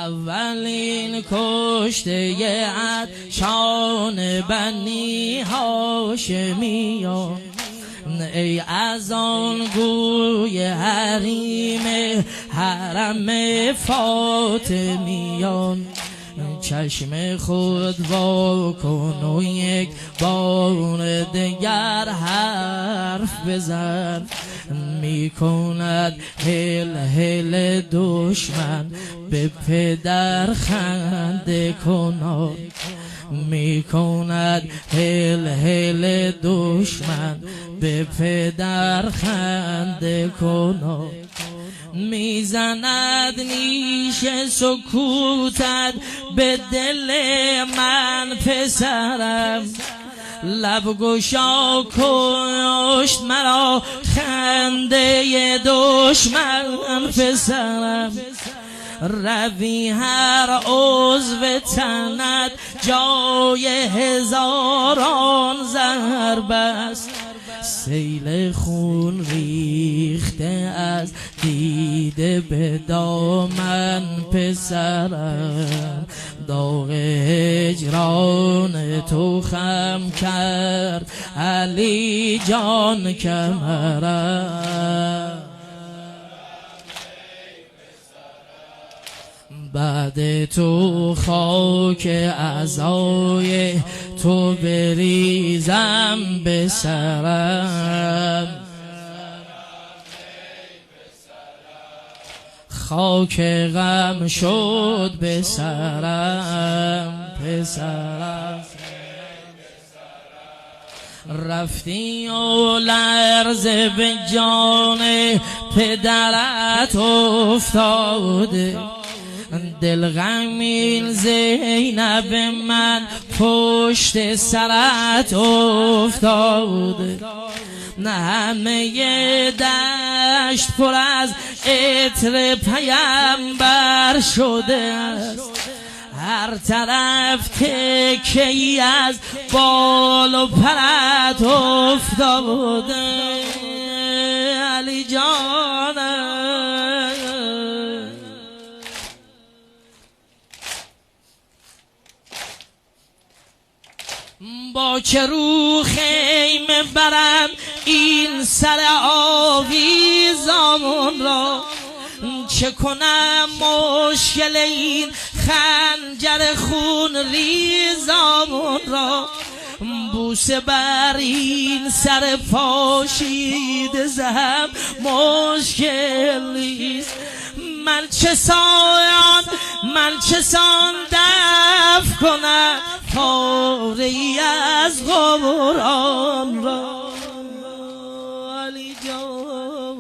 اولین کشته عطشان بنی هاشمیان، ای از آن گوی حریم حرم فاطمیان، چشم خود وا کن و یک بار دگر حرف بزن. می کند هل هل دشمن به پدر خنده کنان، می کند هل هل دشمن به پدر خنده کنان. میزند نیش سکوتت به دل من پسرم، لب گشا کشت مرا خنده دشمن پسرم. روی هر عضو تنت جای هزاران ضرب است، سیل خون ریخته از دیده به دامن پسرم. داغ هجران تو خم کرد علی جان کمرم، بعد تو خاک عزای تو بریزم به سرم، خاک غم شد به سرم پسرم. رفتی و لرزه به جان پدرت افتاده، دل غمین زینب من پشت سرت افتاده. نه همه دشت پر از عطر پیمبر شده است، هر طرف تکه‌ای از بال و پرت افتاده. علی جانم با چه رو خیمه برم این سر آویزان را، چه کنم مشکل این خنجر خون ریزان را. بوسه بر این سر پاشیده زهم مشکل نیست، من چه سان دفع کنم پاره ای از قبران را. علی جان